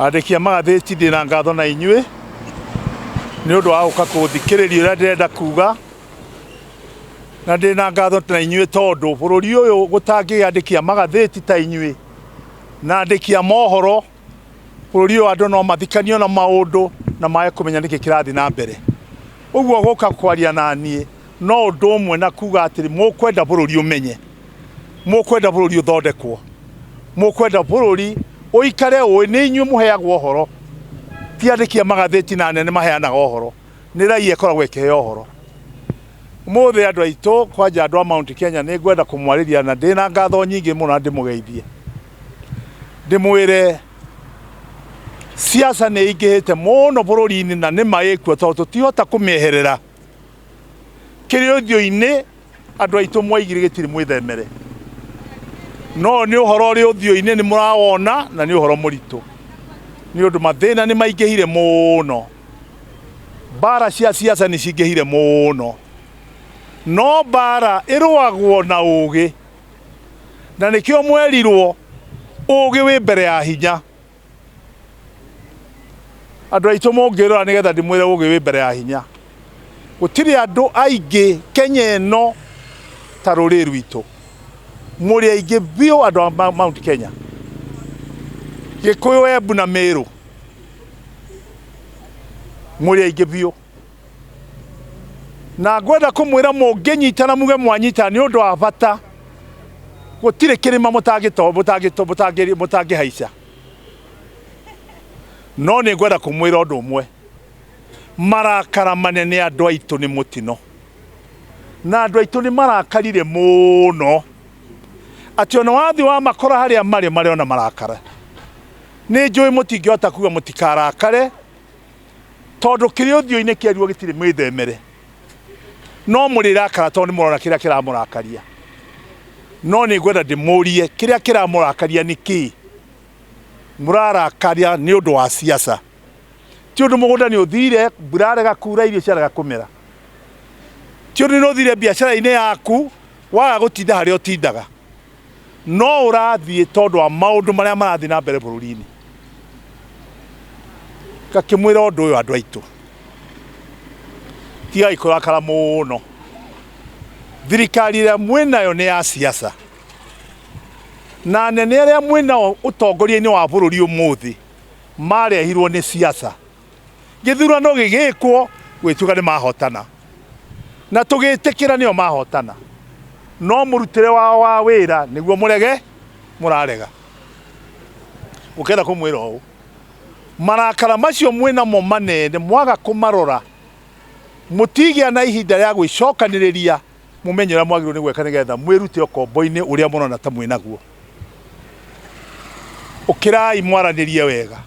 Andikia magathĩti ndĩna ngatho na inyuĩ nĩ ũndũ wa gũka kũthikĩrĩria ũrĩa ndĩrenda kuga, na ndĩna ngatho na inyuĩ tondũ bũrũri ũyũ gũtangĩandĩkia magathĩti ta inyuĩ na andĩkia mohoro, bũrũri ũyũ andũ no mathikanio na maũndũ na maage kũmenya nĩkĩ kĩrathiĩ na mbere. Ũguo gũka kwaria na niĩ no ũndũ ũmwe na kuga atĩ mũkwenda bũrũri ũmenye, mũkwenda bũrũri ũthondekwo, mũkwenda bũrũri ũikare ũĩ nĩ inyuĩ mũheagwo ũhoro, ti andĩkia magathĩti na anene maheanaga ũhoro, nĩ raia ĩkoragwo ĩkĩheo ũhoro. Ũmũthĩ andũ aitũ kwanja andũ a Mount Kenya nĩ ngwenda kũmwarĩria na ndĩna ngatho nyingĩ mũno ndĩmũgeithie, ndĩmwĩre siasa nĩ ingĩhĩte mũno bũrũri-inĩ na nĩ maĩkuo tondũ tũtihota kũmĩeherera. Kĩrĩ ũthiũ-inĩ andũ aitũ mwaigire gĩtirĩ mwĩthemere, no nĩ ũhoro ũrĩ ũthiũ-inĩ nĩ mũrawona na nĩ ũhoro mũritũ, nĩ ũndũ mathĩna nĩ maingĩhire mũno, mbara cia siasa nĩ cingĩhire mũno, no mbara ĩrũagwo na ũgĩ, na nĩkĩo mwerirwo ũgĩ wĩ mbere ya hinya. Andũ aitũ mũngĩrora nĩgetha ndĩmwĩre ũgĩ wĩ mbere ya hinya. Gũtirĩ andũ aingĩ Kenya ĩno ta rũrĩrĩ rwitũ, mũrĩ aingĩ biũ andũ a Mount Kenya, Gikuyu, Embu na Meru, mũrĩ aingĩ biũ, na ngwenda kũmwĩra mũngĩnyitana muge mwanyitana nĩ ũndũ wa bata. Gũtirĩ kĩrĩma mũtangĩhaica, no nĩ ngwenda kũmwĩra ũndũ ũmwe, marakara manene andũ aitũ nĩ mũtino, na andũ aitũ nĩ marakarire mũno, atĩ ona wathiĩ wa makora harĩa marĩ ona marakara. Nĩ njũĩ mũtingĩhota kuga mũtikarakare tondũ kĩrĩ ũthiũ-inĩ kĩaruo gĩtirĩ mwĩthemere, no mũrĩrakara tondũ nĩ mũrona kĩrĩa kĩramũrakaria. No nĩ ngwenda ndĩmũrie kĩrĩa kĩramũrakaria nĩ kĩ? Mũrarakaria nĩ ũndũ wa siasa, ti ũndũ mũgũnda nĩ ũthire mbura rega kura irio ciarega kũmera, ti ũndũ nĩ ũthire biacara-inĩ yaku waga gũtinda harĩa ũtindaga, no ũrathiĩ tondũ wa maũndũ marĩa marathiĩ na mbere bũrũri-inĩ. Ngakĩmwĩra ũndũ ũyũ andũ aitũ, tigai kũrakara mũno, thirikari ĩrĩa mwĩnayo nĩ ya siasa, na anene arĩa mwĩnao ũtongoria-inĩ wa bũrũri ũmũthĩ marehirwo nĩ siasa. Gĩthurano gĩgĩkwo gwĩtuga nĩ mahotana na tũgĩtĩkĩra nĩo mahotana, no mũrutĩre wao wa wĩra nĩguo mũrarega. Ũkenda kũmwĩra ũũ, marakara macio mwĩnamo manene mwaga kũmarora, mũtigĩa na ihinda rĩa gwĩcokanĩrĩria mũmenye ũrĩa mwagĩrĩirwo nĩ gwĩka nĩgetha mwĩrute ũkombo-inĩ ũrĩa mũrona ta mwĩnaguo. Ũkĩrai mwaranĩrie wega,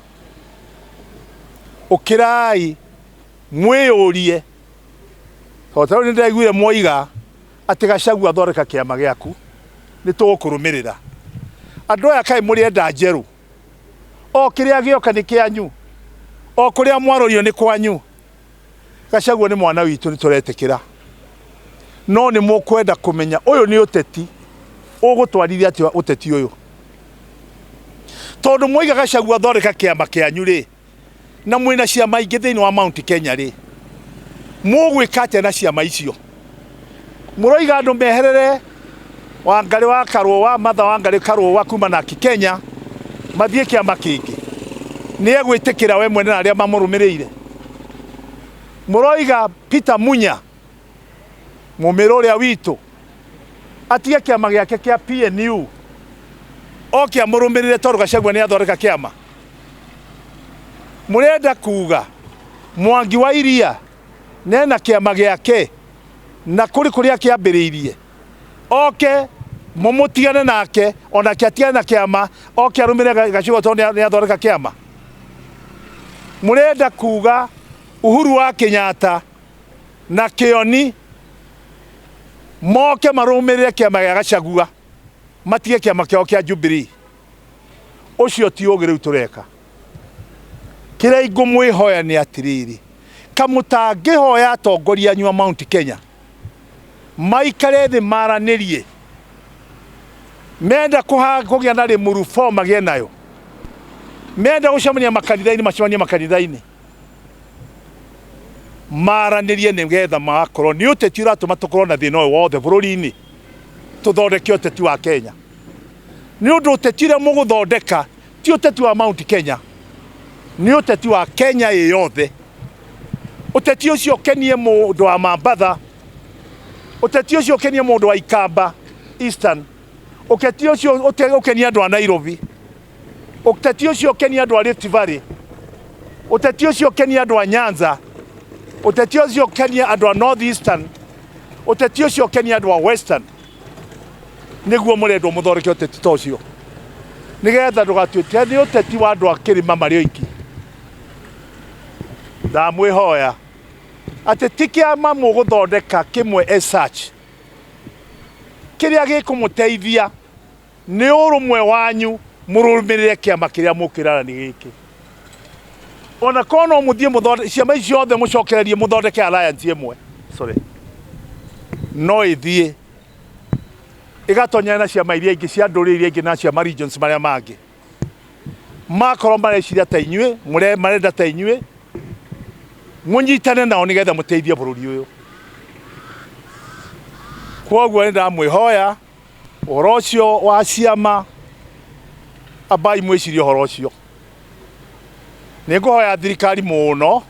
ũkĩrai mwĩyũrie, tondũ nĩ ndĩraiguire moiga atĩ Gachagua athondeka kĩama gĩaku nĩ tũgũkũrũmĩrĩra. Andũ aya kaĩ mũrĩenda njerũ? O kĩrĩa gĩoka nĩ kĩanyu, o kũrĩa mwarorio nĩ kwanyu. Gachagua nĩ mwana witũ nĩ tũretĩkĩra, no nĩ mũkwenda kũmenya ũyũ nĩ ũteti, ũgũtwarithia atĩa ũteti ũyũ? Tondũ mwoiga Gachagua athondeka kĩama kĩanyu rĩ, na mwĩna ciama ingĩ thĩinĩ wa Mount Kenya rĩ, mũgwĩka atĩa na ciama icio? Mũroiga andũ meherere Wangarĩ wa Karũa, Martha Wangarĩ Karũa kuma na Kenya mathiĩ kĩama kĩngĩ, nĩ egwĩtĩkĩra we mwene na arĩa mamũrũmĩrĩire? Mũroiga Peter Munya mũmĩrũ ũrĩa witũ atige kĩama gĩake kĩa PNU oke amũrũmĩrĩre tondũ Gachagua nĩ athondeka kĩama? Mũrenda kuga Mwangi wa Iria nena kĩama gĩake na kũrĩa kĩambĩrĩirie, oke mũmũtigane nake, onake atigane na kĩama, oke arũmĩrĩre Gachagua tondũ nĩ athondeka kĩama? Mũrenda kuga Uhuru wa Kenyatta na Kĩoni moke marũmĩrĩre kĩama gĩa Gachagua, matige kĩama kĩao kĩa Jubilee? Ũcio ti ũgĩ rĩu tũreka. Kĩrĩa ingĩmwĩhoya nĩ atĩrĩrĩ, kamũtangĩhoya atongoria anyu a Mount Kenya maikare thĩ maranĩrie, menda kũgĩa na rĩmuru form agĩe nayo, menda gucemania makanitha-ini macemania makanitha-ini maranirie nigetha magakorwo ni uteti uratuma tukorwo na thina uyu wothe bururi-ini tuthondeke uteti wa Kenya ni undu uteti uria muguthondeka ti uteti wa Mount Kenya ni uteti wa Kenya yothe uteti ucio kenie mundu wa Mambatha uteti ucio kenie mundu wa Ikamba Eastern uteti ucio ukenie andu a Nairobi uteti ucio ukenie andu a Rift Valley uteti ucio ukenie andu a Nyanza uteti ucio ukenie andu a North Eastern uteti ucio ukenie andu a Western niguo murendwo muthoreke uteti ta ucio nigetha ndugatuike ni uteti wa andu a kirima mari oiki ndamwihoya ati tikiama muguthondeka kimwe as such kiria gikumuteithia ni urumwe wanyu murumirire kiama kiria mukirana ni giki ona kono muthie muthondeke ciama icio othe mucokererie muthondeke alliance imwe no ithie igatonya na ciama iria ingi cia nduri iria ingi na ciama regions maria mangi makorwo mareciria ta inyue marenda ta inyue munyitane nao nigetha muteithie bururi uyu kwoguo ndamwihoya uhoro ucio wa ciama abai mwicirie uhoro ucio ninguhoya thirikari muno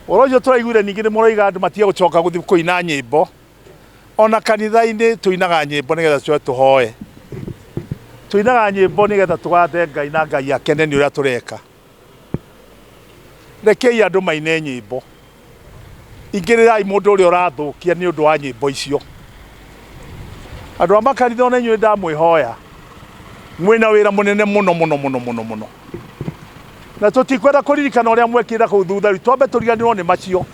uhoro ucio turaiguire ningi ni muroiga andu matige gucoka guthii kuina nyimbo ona kanitha-ini tuinaga nyimbo nigetha tue tuhoe tuinaga nyimbo nigetha tugathe Ngai na Ngai akene ni uria tureka rekei andu maine nyimbo ingirirai mundu uria urathukia ni undu wa nyimbo icio andu a makanitha ona inyuĩ ndamwihoya mwina wira munene muno na tutikwenda kuririkana uria mwekira kuu thutha twambe turiganirwo ni macio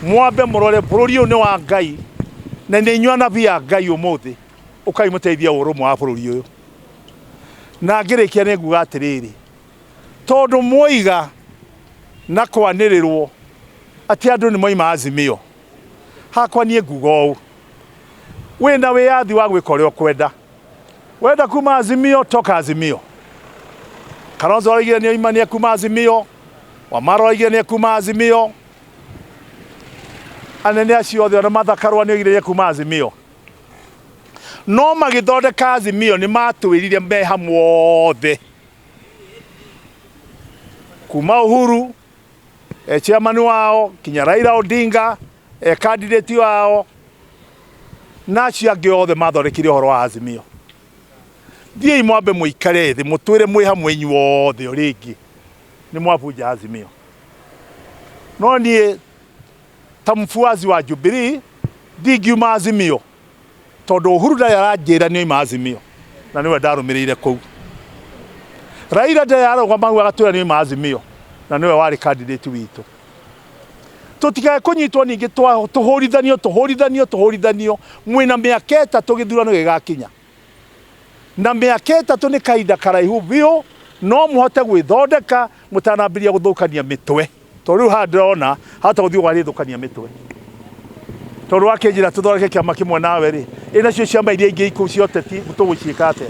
mwambe murore bururi uyu ni wa Ngai na ni inyuana bia Ngai umuthi ukai muteithia urumwe wa bururi uyu na ngirikia ni nguga atiriri tondu mwoiga na kwanirirwo ati andu ni moima Azimio hakwa nie nguga uu wina wiyathi wa gwika uria ukwenda wenda kuma Azimio toka Azimio Kalonzo oigire ni oimania kuma Azimio Wamaro oigire ni kuma Azimio anene acio othe ona Martha Karua ni oigire kuma Azimio no magithondeka Azimio ni matwirire me hamwe othe kuma Uhuru chairman wao kinya Raila Odinga candidate wao na cia angi othe mathondekire uhoro wa Azimio thiĩ mwambe muikare thi mutwire mwi hamwe inyuothe ringi ni mwabunja Azimio no nie ta mfuazi wa Jubilee ndingiuma Azimio tondu Uhuru ndari aranjira ni oima Azimio na niwe ndarumirire kuu Raila ndari arauga agatwira ni oima Azimio na niwe wari candidate witu tutikae kunyitwo ningi tuhurithanio mwina miaka itatu githurano gigakinya na miaka itatu ni kahinda karaihu biu no muhote gwithondeka mutanambiria guthukania mitwe tondu handona hata guthii gwithukania mitwe tondu wakinjira tuthondeke kiama kimwe nawe ri ina cio ciama iria ingi iku cioteti tuguciika atia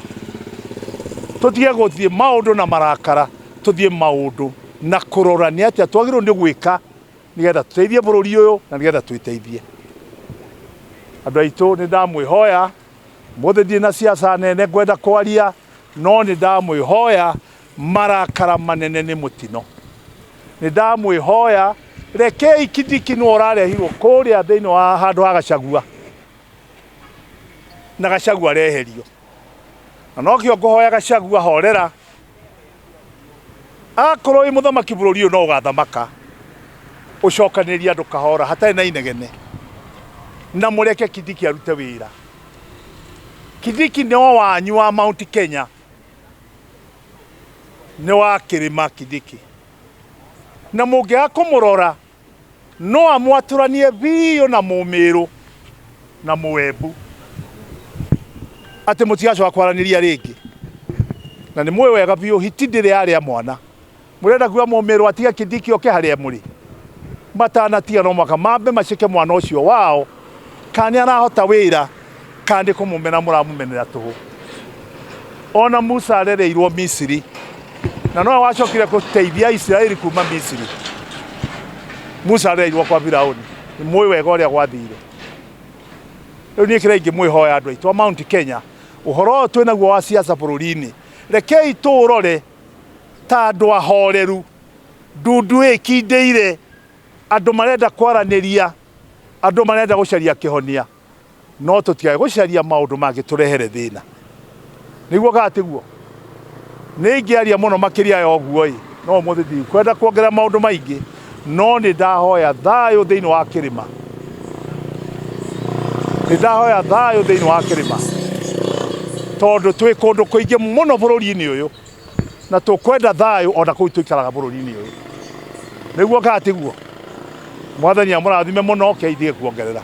tutige guthii maundu na marakara tuthii maundu na kurorania atia twagirwo ni gwika nigetha tuteithie bururi uyu na nigetha twiteithie andu aitu ni ndamwihoya mothe ndie na siasa nene ngwenda kwaria no ni ndamwihoya marakara manene ni mutino ni ndamwihoya rekei Kindiki no urarehirwo kuria thiini wa handu ha Gachagua na Gachagua reherio na no kio nguhoya Gachagua horera akorwo i muthamaki bururi uyu no ugathamaka ucokaniria andu kahora hatari na inegene na mureke Kindiki arute wira Kindiki no wanyu wa Mount Kenya ni wa kirima Kindiki na mungia kumurora no amwaturanie biyo na Mumiru na Muembu ati mutigacoka kwaraniria ringi na ni mwe wega biyo hitindire aria mwana murenda kuwa Mumiru atiga Kindiki oke haria muri matana tia no mwaka mambe macike mwana ucio wao kani arahota wira kandi kumumena muramumenera tuhu ona Musa arereirwo Misiri na no wacokire guteithia Israeli kuma Misiri. Musa areirwo kwa Firauni, ni mwi wega uria gwathire. Riu ni kira ingi mwihoya andu aitu Mount Kenya, uhoro twina guo wa siasa bururi-ini, rekei turore ta andu ahoreru, ndundu ikindeire, andu marenda kwaraniria, andu marenda gucaria kihonia, no tutigae gucaria maundu mangi turehere thina. Niguo gatiguo ni ngiaria muno makiria ya oguo no muthi kwenda kuongera maundu maingi, no ni ndahoya thayo thiini wa kirima, ni ndahoya thayo thiini wa kirima, tondu twi kundu kuingi muno bururi-ini uyu, na tukwenda thayo ona kuu tuikaraga bururi-ini uyu. Niguo gatiguo, mwathani amurathime muno, keithie kuongerera.